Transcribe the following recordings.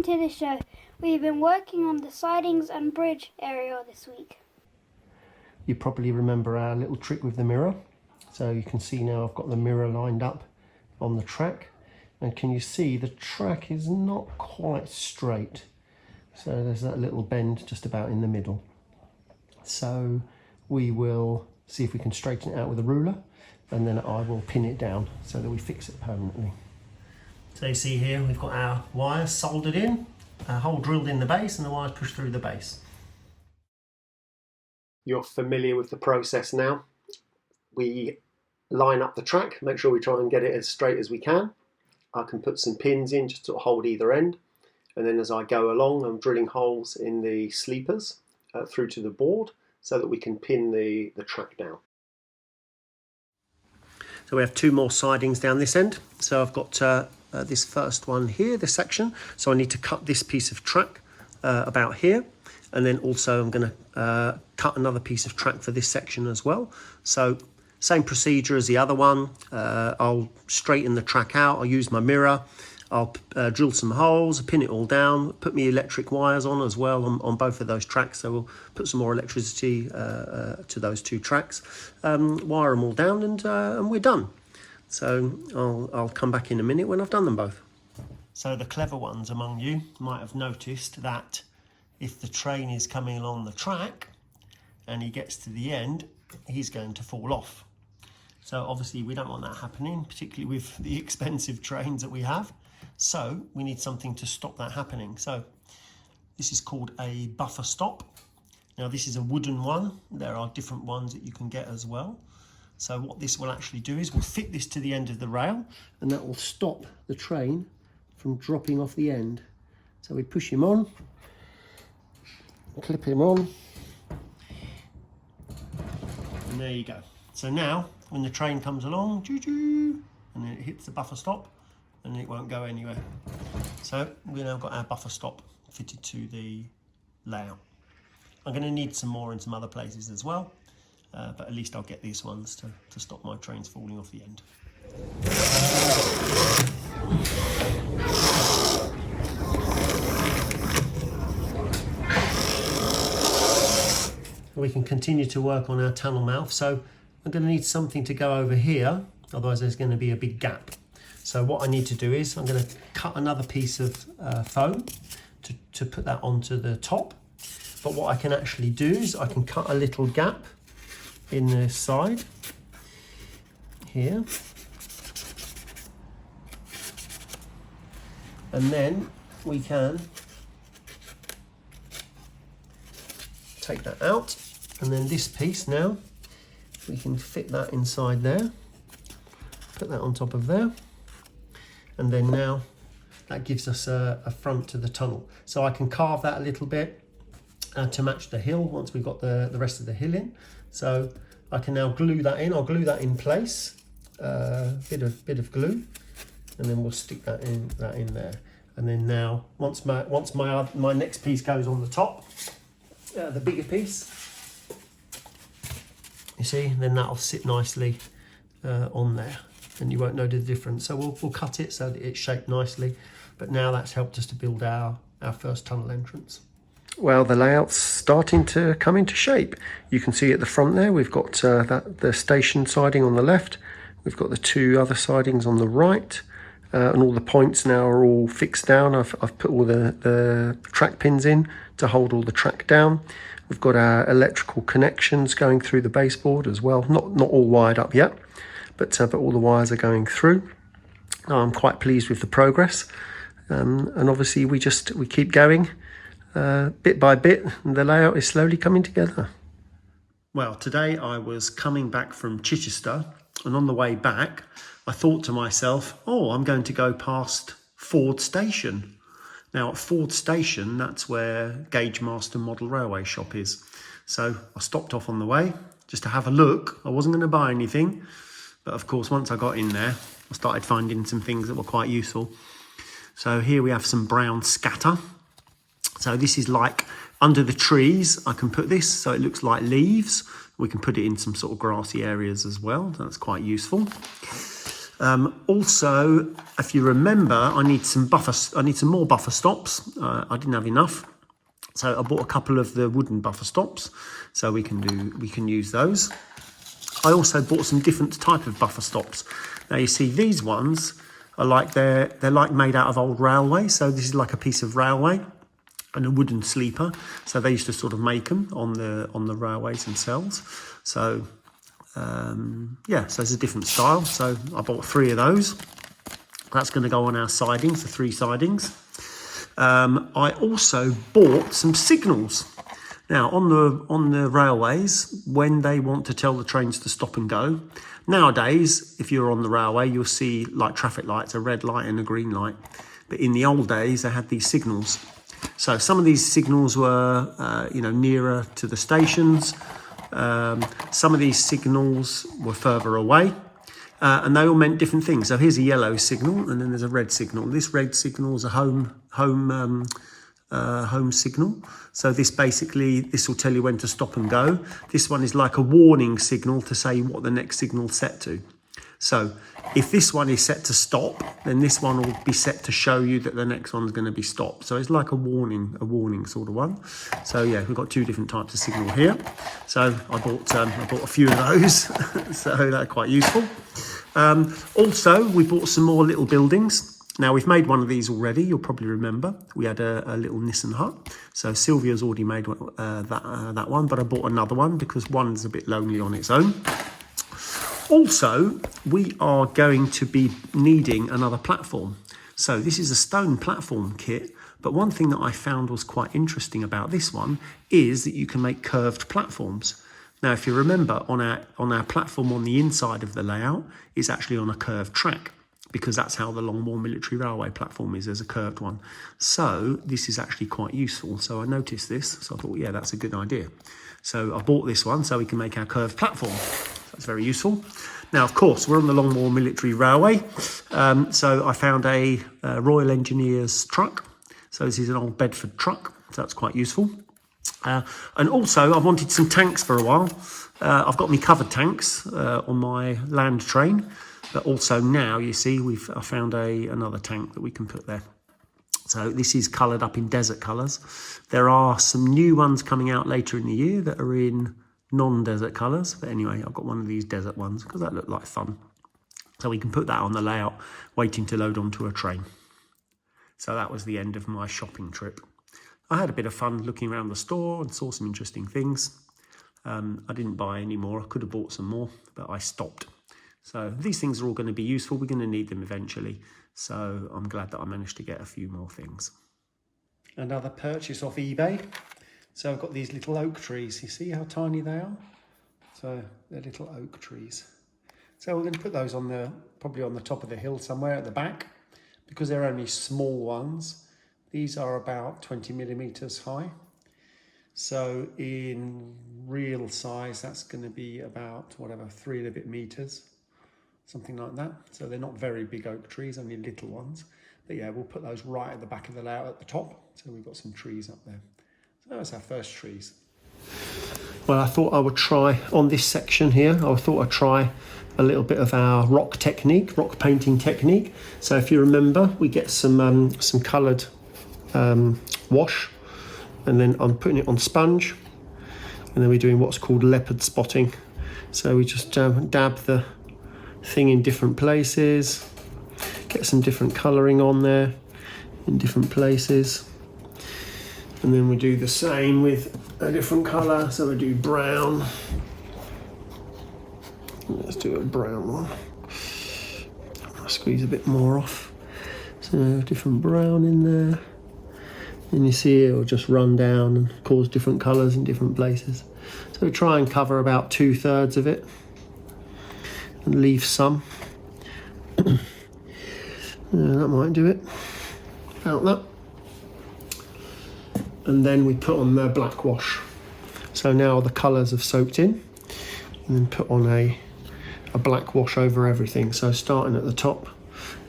to the show. We've been working on the sidings and bridge area this week. You probably remember our little trick with the mirror. So you can see now I've got the mirror lined up on the track. And can you see the track is not quite straight. So there's that little bend just about in the middle. So we will see if we can straighten it out with a ruler, and then I will pin it down so that we fix it permanently. So you see here we've got our wires soldered in, a hole drilled in the base, and the wires pushed through the base. You're familiar with the process now. We line up the track, make sure we try and get it as straight as we can. I can put some pins in just to hold either end, and then as I go along I'm drilling holes in the sleepers through to the board so that we can pin the track down. So we have two more sidings down this end. So I've got this first one here, this section. So I need to cut this piece of track about here. And then also I'm going to cut another piece of track for this section as well. So same procedure as the other one. I'll straighten the track out. I'll use my mirror. I'll drill some holes, pin it all down, put my electric wires on as well on both of those tracks. So we'll put some more electricity to those two tracks, wire them all down, and we're done. So I'll come back in a minute when I've done them both. So the clever ones among you might have noticed that if the train is coming along the track and he gets to the end, he's going to fall off. So obviously we don't want that happening, particularly with the expensive trains that we have. So we need something to stop that happening. So this is called a buffer stop. Now this is a wooden one. There are different ones that you can get as well. So what this will actually do is we'll fit this to the end of the rail, and that will stop the train from dropping off the end. So we push him on, clip him on, and there you go. So now when the train comes along, choo-choo, and then it hits the buffer stop, and it won't go anywhere. So we've now got our buffer stop fitted to the layout. I'm going to need some more in some other places as well, but at least I'll get these ones to stop my trains falling off the end. We can continue to work on our tunnel mouth. So I'm going to need something to go over here, otherwise there's going to be a big gap. So what I need to do is I'm going to cut another piece of foam to put that onto the top. But what I can actually do is I can cut a little gap in the side here. And then we can take that out. And then this piece now, we can fit that inside there. Put that on top of there. And then now that gives us a front to the tunnel. So I can carve that a little bit to match the hill once we've got the rest of the hill in. So I can now glue that in. I'll glue that in place, bit of glue, and then we'll stick that in there. And then now, once my next piece goes on the top, the bigger piece, you see, then that'll sit nicely on there, and you won't know the difference. So we'll cut it so that it's shaped nicely. But now that's helped us to build our first tunnel entrance. Well, the layout's starting to come into shape. You can see at the front there, we've got the station siding on the left. We've got the two other sidings on the right, and all the points now are all fixed down. I've put all the track pins in to hold all the track down. We've got our electrical connections going through the baseboard as well. Not all wired up yet, but all the wires are going through. I'm quite pleased with the progress, and obviously we keep going. Bit by bit, and the layout is slowly coming together. Well, today I was coming back from Chichester, and on the way back I thought to myself, oh, I'm going to go past Ford Station. Now at Ford Station, that's where Gagemaster Model Railway Shop is. So I stopped off on the way just to have a look. I wasn't going to buy anything, but of course once I got in there I started finding some things that were quite useful. So here we have some brown scatter. So this is like under the trees, I can put this so it looks like leaves. We can put it in some sort of grassy areas as well. That's quite useful. Also, if you remember, I need some more buffer stops. I didn't have enough, so I bought a couple of the wooden buffer stops, so we can use those. I also bought some different type of buffer stops. Now you see these ones are like they're like made out of old railway. So this is like a piece of railway and a wooden sleeper. So they used to sort of make them on the railways themselves. So yeah, so it's a different style. So I bought 3 of those. That's going to go on our sidings, the 3 sidings. I also bought some signals. Now, on the railways, when they want to tell the trains to stop and go, nowadays, if you're on the railway, you'll see like traffic lights, a red light and a green light. But in the old days, they had these signals. So some of these signals were, nearer to the stations. Some of these signals were further away. And they all meant different things. So here's a yellow signal, and then there's a red signal. This red signal is a home signal. So this will tell you when to stop and go. This one is like a warning signal to say what the next signal's set to. So if this one is set to stop, then this one will be set to show you that the next one's going to be stopped. So it's like a warning sort of one. So yeah, we've got 2 different types of signal here. So I bought a few of those. So they're quite useful. Also, we bought some more little buildings. Now, we've made one of these already, you'll probably remember. We had a little Nissan hut. So Sylvia's already made that one, but I bought another one because one's a bit lonely on its own. Also, we are going to be needing another platform. So this is a stone platform kit, but one thing that I found was quite interesting about this one is that you can make curved platforms. Now, if you remember, on our platform on the inside of the layout, it's actually on a curved track, because that's how the Longmoor Military Railway platform is, as a curved one. So this is actually quite useful. So I noticed this, so I thought, yeah, that's a good idea. So I bought this one so we can make our curved platform. That's very useful. Now, of course, we're on the Longmoor Military Railway. So I found a Royal Engineers truck. So this is an old Bedford truck, so that's quite useful. And also, I wanted some tanks for a while. I've got me covered tanks on my land train. But also now, you see, I found another tank that we can put there. So this is coloured up in desert colours. There are some new ones coming out later in the year that are in non-desert colours. But anyway, I've got one of these desert ones because that looked like fun. So we can put that on the layout, waiting to load onto a train. So that was the end of my shopping trip. I had a bit of fun looking around the store and saw some interesting things. I didn't buy any more. I could have bought some more, but I stopped. So these things are all going to be useful. We're going to need them eventually. So I'm glad that I managed to get a few more things. Another purchase off eBay. So I've got these little oak trees. You see how tiny they are? So they're little oak trees. So we're going to put those probably on the top of the hill somewhere at the back, because they're only small ones. These are about 20 millimeters high. So in real size, that's going to be about 3 and a bit meters. Something like that. So they're not very big oak trees, only little ones. But yeah, we'll put those right at the back of the layout at the top. So we've got some trees up there. So that's our first trees. Well, I thought I would try on this section here. I thought I'd try a little bit of our rock painting technique. So if you remember, we get some coloured wash, and then I'm putting it on sponge, and then we're doing what's called leopard spotting. So we just dab the thing in different places, get some different colouring on there in different places, and then we do the same with a different colour. So we do brown. Let's do a brown one. I'll squeeze a bit more off. So different brown in there, and you see it will just run down and cause different colours in different places. So we try and cover about 2/3 of it and leave some. That might do it, about that. And then we put on the black wash. So now the colours have soaked in, and then put on a black wash over everything. So starting at the top,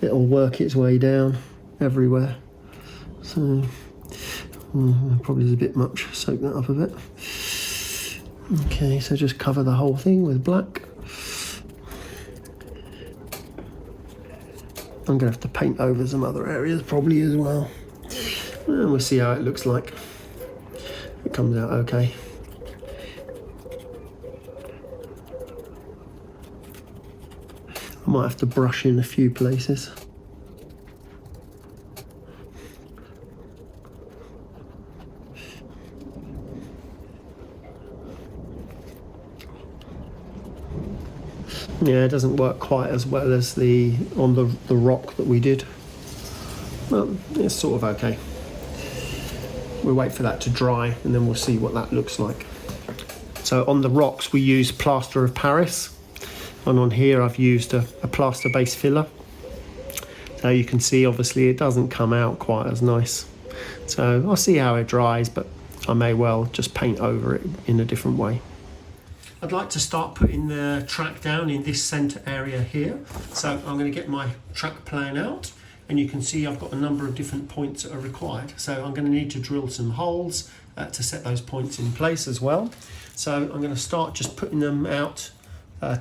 it'll work its way down everywhere. So probably is a bit much, soak that up a bit. Okay, so just cover the whole thing with black. I'm going to have to paint over some other areas probably as well. And we'll see how it looks like. It comes out okay. I might have to brush in a few places. Yeah, it doesn't work quite as well as on the rock that we did. Well, it's sort of okay. We'll wait for that to dry and then we'll see what that looks like. So on the rocks we use plaster of Paris, and on here I've used a plaster base filler. So you can see obviously it doesn't come out quite as nice. So I'll see how it dries, but I may well just paint over it in a different way. I'd like to start putting the track down in this centre area here. So I'm going to get my track plan out, and you can see I've got a number of different points that are required. So I'm going to need to drill some holes to set those points in place as well. So I'm going to start just putting them out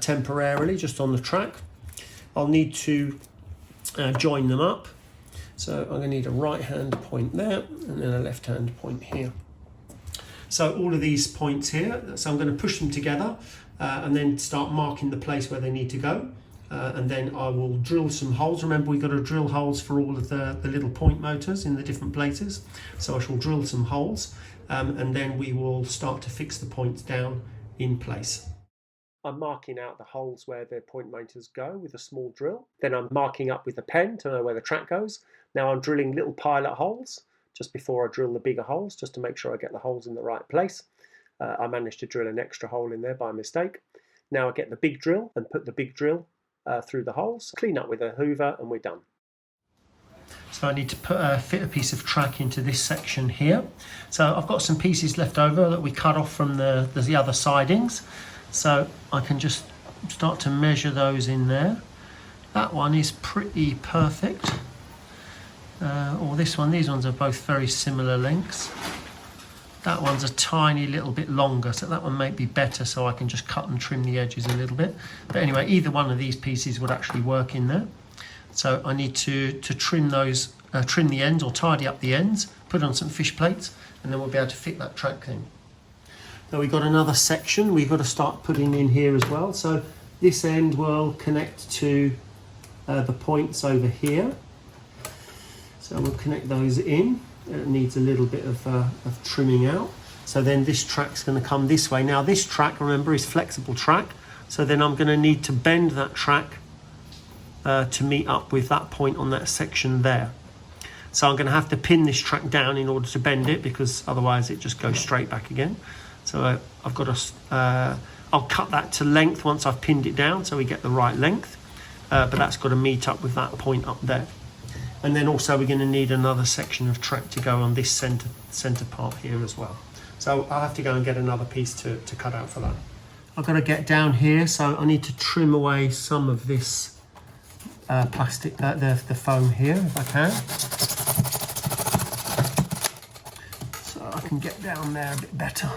temporarily just on the track. I'll need to join them up. So I'm going to need a right hand point there and then a left hand point here. So all of these points here, so I'm going to push them together and then start marking the place where they need to go. And then I will drill some holes. Remember, we've got to drill holes for all of the little point motors in the different places. So I shall drill some holes and then we will start to fix the points down in place. I'm marking out the holes where the point motors go with a small drill. Then I'm marking up with a pen to know where the track goes. Now I'm drilling little pilot holes just before I drill the bigger holes, just to make sure I get the holes in the right place. I managed to drill an extra hole in there by mistake. Now I get the big drill and put the big drill through the holes, clean up with a hoover, and we're done. So I need to fit a piece of track into this section here. So I've got some pieces left over that we cut off from the other sidings. So I can just start to measure those in there. That one is pretty perfect. Or this one, these ones are both very similar lengths. That one's a tiny little bit longer, so that one might be better, so I can just cut and trim the edges a little bit. But anyway, either one of these pieces would actually work in there. So I need to trim those, trim the ends or tidy up the ends, put on some fish plates, and then we'll be able to fit that track thing. Now we've got another section we've got to start putting in here as well. So this end will connect to the points over here. So we'll connect those in. It needs a little bit of trimming out. So then this track's going to come this way. Now this track, remember, is flexible track. So then I'm going to need to bend that track to meet up with that point on that section there. So I'm going to have to pin this track down in order to bend it, because otherwise it just goes straight back again. So I've got to, I'll cut that to length once I've pinned it down so we get the right length. But that's got to meet up with that point up there. And then also we're going to need another section of track to go on this centre part here as well. So I'll have to go and get another piece to cut out for that. I've got to get down here, so I need to trim away some of this plastic, the foam here, if I can. So I can get down there a bit better.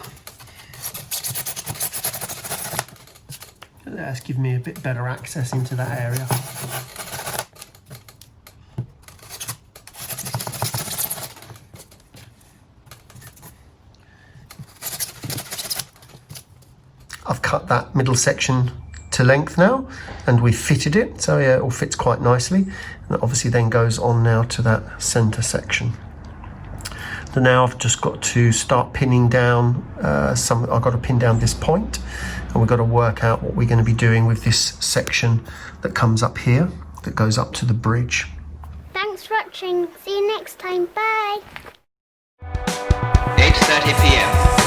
That's given me a bit better access into that area. I've cut that middle section to length now, and we've fitted it, so yeah, it all fits quite nicely. And that obviously then goes on now to that centre section. So now I've just got to start pinning down I've got to pin down this point, and we've got to work out what we're going to be doing with this section that comes up here, that goes up to the bridge. Thanks for watching. See you next time. Bye. 8:30 p.m.